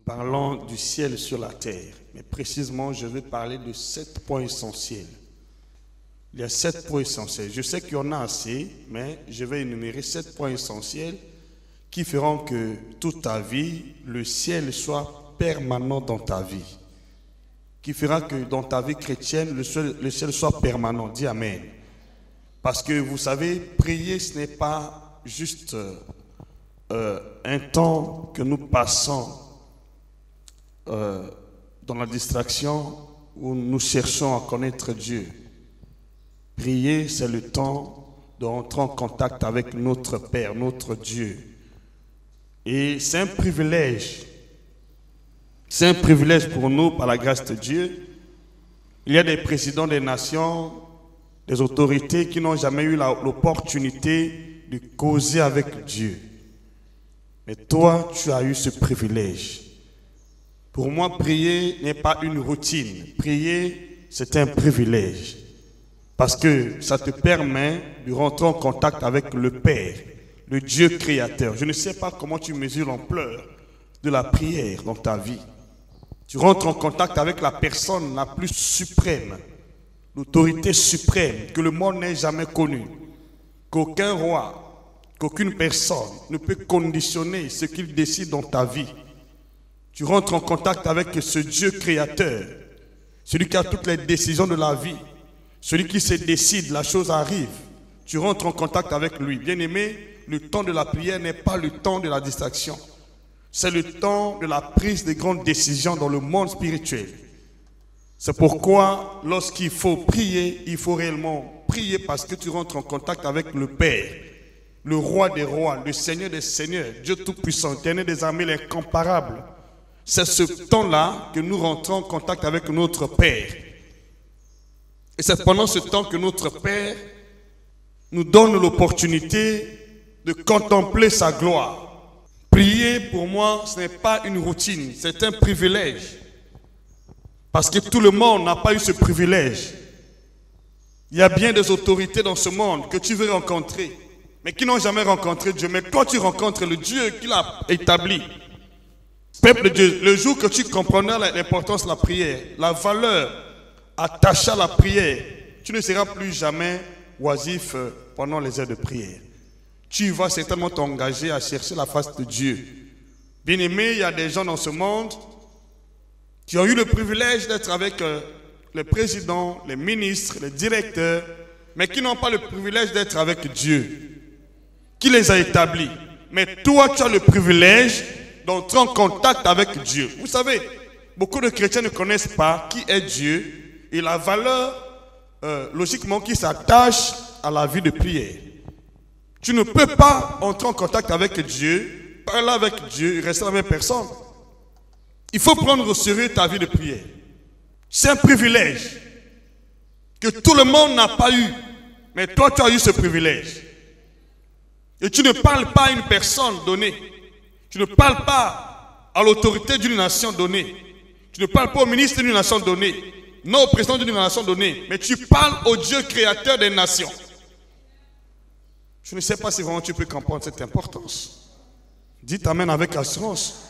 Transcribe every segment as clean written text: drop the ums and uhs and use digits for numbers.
parlons du ciel sur la terre. Mais précisément, je vais parler de 7 points essentiels. Il y a 7 points essentiels. Je sais qu'il y en a assez, mais je vais énumérer 7 points essentiels qui feront que toute ta vie, le ciel soit permanent dans ta vie. Qui fera que dans ta vie chrétienne, le ciel soit permanent. Dis Amen. Parce que vous savez, prier, ce n'est pas juste un temps que nous passons dans la distraction où nous cherchons à connaître Dieu. Prier, c'est le temps de rentrer en contact avec notre Père, notre Dieu. Et c'est un privilège. C'est un privilège pour nous, par la grâce de Dieu. Il y a des présidents des nations, des autorités qui n'ont jamais eu l'opportunité de causer avec Dieu. Mais toi, tu as eu ce privilège. Pour moi, prier n'est pas une routine. Prier, c'est un privilège. Parce que ça te permet de rentrer en contact avec le Père, le Dieu créateur. Je ne sais pas comment tu mesures l'ampleur de la prière dans ta vie. Tu rentres en contact avec la personne la plus suprême, l'autorité suprême que le monde n'ait jamais connue. Qu'aucun roi, qu'aucune personne ne peut conditionner ce qu'il décide dans ta vie. Tu rentres en contact avec ce Dieu créateur, celui qui a toutes les décisions de la vie, celui qui se décide, la chose arrive. Tu rentres en contact avec lui. Bien-aimé, le temps de la prière n'est pas le temps de la distraction. C'est le temps de la prise de grandes décisions dans le monde spirituel. C'est pourquoi, lorsqu'il faut prier, il faut réellement prier parce que tu rentres en contact avec le Père, le Roi des rois, le Seigneur des seigneurs, Dieu tout-puissant, Éternel des armées, l'incomparable. C'est ce temps-là que nous rentrons en contact avec notre Père. Et c'est pendant ce temps que notre Père nous donne l'opportunité de contempler sa gloire. Prier, pour moi, ce n'est pas une routine, c'est un privilège. Parce que tout le monde n'a pas eu ce privilège. Il y a bien des autorités dans ce monde que tu veux rencontrer, mais qui n'ont jamais rencontré Dieu. Mais toi, tu rencontres le Dieu qu'il a établi. Peuple de Dieu, le jour que tu comprendras l'importance de la prière, la valeur attachée à la prière, tu ne seras plus jamais oisif pendant les heures de prière. Tu vas certainement t'engager à chercher la face de Dieu. Bien-aimé, il y a des gens dans ce monde qui ont eu le privilège d'être avec les présidents, les ministres, les directeurs, mais qui n'ont pas le privilège d'être avec Dieu, qui les a établis. Mais toi, tu as le privilège d'entrer en contact avec Dieu. Vous savez, beaucoup de chrétiens ne connaissent pas qui est Dieu et la valeur, logiquement, qui s'attache à la vie de prière. Tu ne peux pas entrer en contact avec Dieu, parler avec Dieu et rester la même personne. Il faut prendre au sérieux ta vie de prière. C'est un privilège que tout le monde n'a pas eu. Mais toi, tu as eu ce privilège. Et tu ne parles pas à une personne donnée. Tu ne parles pas à l'autorité d'une nation donnée. Tu ne parles pas au ministre d'une nation donnée. Non au président d'une nation donnée. Mais tu parles au Dieu créateur des nations. Je ne sais pas si vraiment tu peux comprendre cette importance. Dites Amen avec assurance.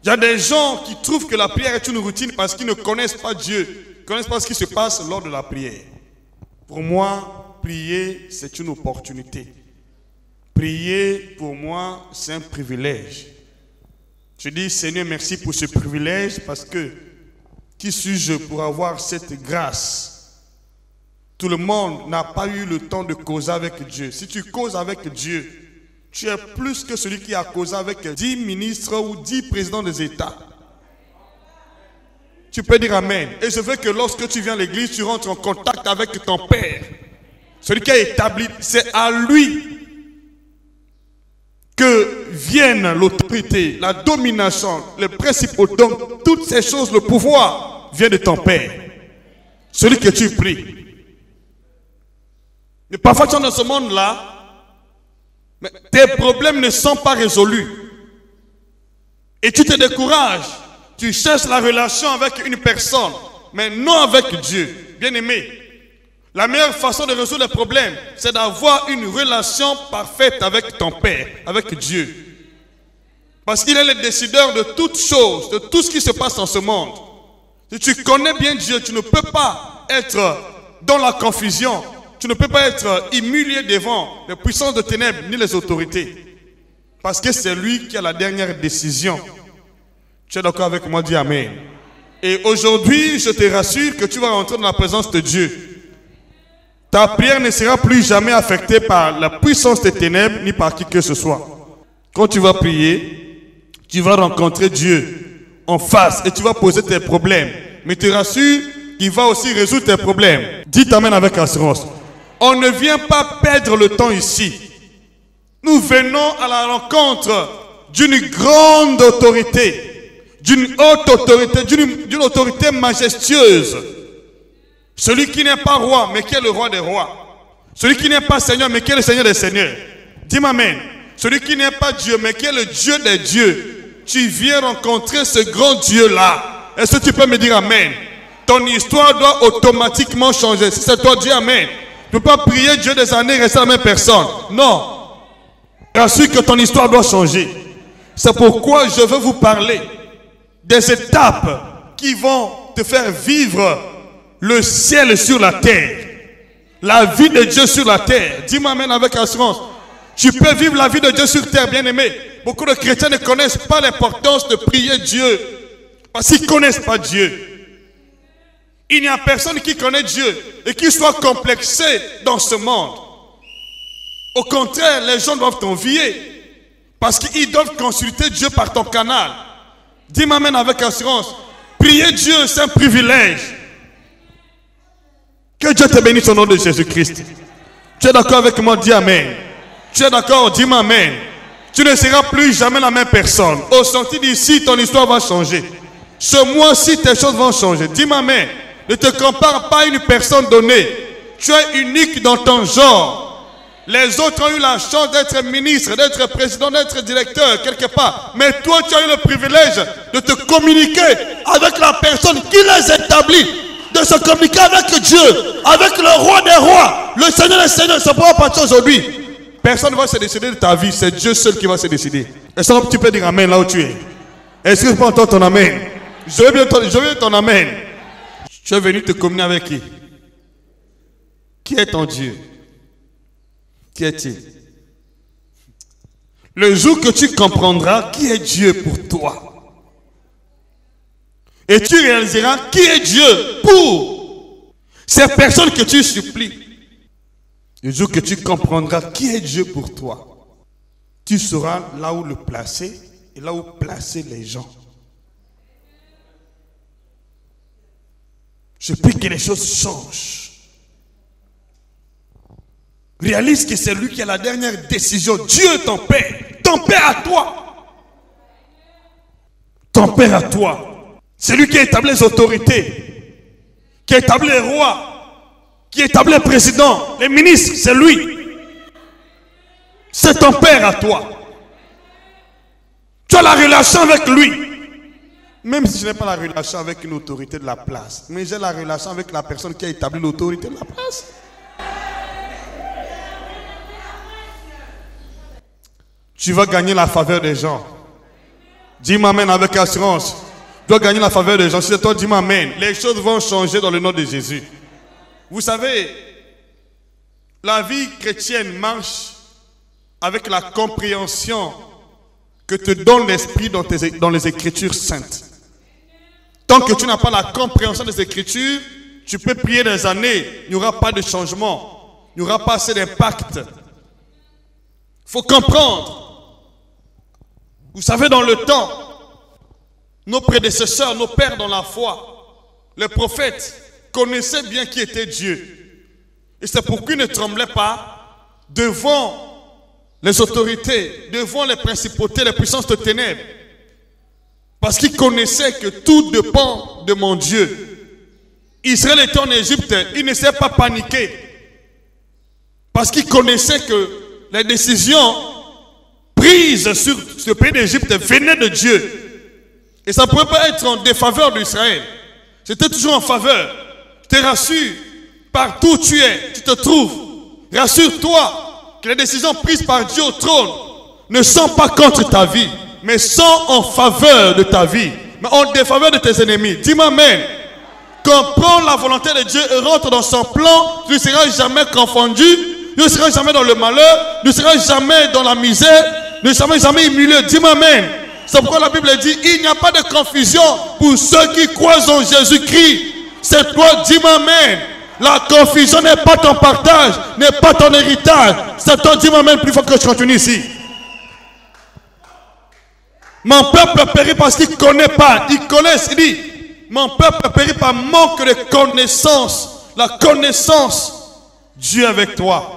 Il y a des gens qui trouvent que la prière est une routine parce qu'ils ne connaissent pas Dieu, ne connaissent pas ce qui se passe lors de la prière. Pour moi, prier, c'est une opportunité. Prier, pour moi, c'est un privilège. Je dis, Seigneur, merci pour ce privilège parce que qui suis-je pour avoir cette grâce? Tout le monde n'a pas eu le temps de causer avec Dieu. Si tu causes avec Dieu, tu es plus que celui qui a causé avec 10 ministres ou 10 présidents des États. Tu peux dire Amen. Et je veux que lorsque tu viens à l'église, tu rentres en contact avec ton Père. Celui qui a établi, c'est à lui que viennent l'autorité, la domination, les principaux. Donc, toutes ces choses, le pouvoir vient de ton Père. Celui que tu pries. Mais parfois, tu es dans ce monde-là, mais tes problèmes ne sont pas résolus. Et tu te décourages. Tu cherches la relation avec une personne, mais non avec Dieu. Bien-aimé, la meilleure façon de résoudre les problèmes, c'est d'avoir une relation parfaite avec ton Père, avec Dieu. Parce qu'il est le décideur de toutes choses, de tout ce qui se passe dans ce monde. Si tu connais bien Dieu, tu ne peux pas être dans la confusion. Tu ne peux pas être humilié devant les puissances de ténèbres ni les autorités. Parce que c'est lui qui a la dernière décision. Tu es d'accord avec moi? Dis Amen. Et aujourd'hui, je te rassure que tu vas rentrer dans la présence de Dieu. Ta prière ne sera plus jamais affectée par la puissance des ténèbres ni par qui que ce soit. Quand tu vas prier, tu vas rencontrer Dieu en face et tu vas poser tes problèmes. Mais te rassure qu'il va aussi résoudre tes problèmes. Dis Amen avec assurance. On ne vient pas perdre le temps ici. Nous venons à la rencontre d'une grande autorité, d'une haute autorité, d'une autorité majestueuse. Celui qui n'est pas roi, mais qui est le roi des rois. Celui qui n'est pas seigneur, mais qui est le seigneur des seigneurs. Dis-moi amen. Celui qui n'est pas Dieu, mais qui est le Dieu des dieux. Tu viens rencontrer ce grand Dieu-là. Est-ce que tu peux me dire amen? Ton histoire doit automatiquement changer. Si c'est toi, dis amen. Tu ne peux pas prier Dieu des années et rester la même personne. Non. Rassure que ton histoire doit changer. C'est pourquoi je veux vous parler des étapes qui vont te faire vivre le ciel sur la terre. La vie de Dieu sur la terre. Dis-moi amen avec assurance. Tu peux vivre la vie de Dieu sur terre, bien-aimé. Beaucoup de chrétiens ne connaissent pas l'importance de prier Dieu. Parce qu'ils ne connaissent pas Dieu. Il n'y a personne qui connaît Dieu et qui soit complexé dans ce monde. Au contraire, les gens doivent t'envier. Parce qu'ils doivent consulter Dieu par ton canal. Dis-moi amen avec assurance. Prier Dieu, c'est un privilège. Que Dieu te bénisse au nom de Jésus-Christ. Tu es d'accord avec moi? Dis amen. Tu es d'accord? Dis-moi amen. Tu ne seras plus jamais la même personne. Au sortir d'ici, ton histoire va changer. Ce mois-ci, tes choses vont changer. Dis-moi amen. Ne te compare pas à une personne donnée. Tu es unique dans ton genre. Les autres ont eu la chance d'être ministre, d'être président, d'être directeur quelque part. Mais toi, tu as eu le privilège de te communiquer avec la personne qui les établit. De se communiquer avec Dieu, avec le roi des rois, le Seigneur des seigneurs. C'est pas partir aujourd'hui. Personne ne va se décider de ta vie. C'est Dieu seul qui va se décider. Est-ce que tu peux dire amen là où tu es? Est-ce que tu peux entendre ton amen? Je veux bien ton amen. Tu es venu te communier avec qui? Qui est ton Dieu? Qui est-il? Le jour que tu comprendras qui est Dieu pour toi, et tu réaliseras qui est Dieu pour ces personnes que tu supplies. Le jour que tu comprendras qui est Dieu pour toi, tu sauras là où le placer et là où placer les gens. Je prie que les choses changent. Réalise que c'est lui qui a la dernière décision. Dieu, ton Père à toi. Ton Père à toi. C'est lui qui a établi les autorités, qui a établi les rois, qui a établi les présidents, les ministres, c'est lui. C'est ton Père à toi. Tu as la relation avec lui. Même si je n'ai pas la relation avec une autorité de la place, mais j'ai la relation avec la personne qui a établi l'autorité de la place. Tu vas gagner la faveur des gens. Dis-moi amen avec assurance. Tu dois gagner la faveur des gens. Si c'est toi, dis-moi amen. Les choses vont changer dans le nom de Jésus. Vous savez, la vie chrétienne marche avec la compréhension que te donne l'Esprit dans les Écritures saintes. Tant que tu n'as pas la compréhension des Écritures, tu peux prier des années, il n'y aura pas de changement, il n'y aura pas assez d'impact. Il faut comprendre. Vous savez, dans le temps, nos prédécesseurs, nos pères dans la foi, les prophètes connaissaient bien qui était Dieu. Et c'est pourquoi ils ne tremblaient pas devant les autorités, devant les principautés, les puissances de ténèbres. Parce qu'ils connaissaient que tout dépend de mon Dieu. Israël était en Égypte, il ne s'est pas paniqué. Parce qu'ils connaissaient que les décisions prises sur ce pays d'Égypte venaient de Dieu. Et ça ne pouvait pas être en défaveur d'Israël. C'était toujours en faveur. Je te rassure, partout où tu es, tu te trouves. Rassure-toi que les décisions prises par Dieu au trône ne sont pas contre ta vie. mais sont en faveur de ta vie, mais en défaveur de tes ennemis. Dis-moi amen. Comprends la volonté de Dieu et rentre dans son plan. Tu ne seras jamais confondu, tu ne seras jamais dans le malheur, tu ne seras jamais dans la misère, tu ne seras jamais humilié. Dis-moi amen. C'est pourquoi la Bible dit, il n'y a pas de confusion pour ceux qui croient en Jésus-Christ. C'est toi, dis-moi amen. La confusion n'est pas ton partage, n'est pas ton héritage. C'est toi, dis-moi amen, plus fort que je continue ici. Mon peuple périt parce qu'il ne connaît pas. Il connaît, il dit, mon peuple périt par manque de connaissance. La connaissance, Dieu avec toi.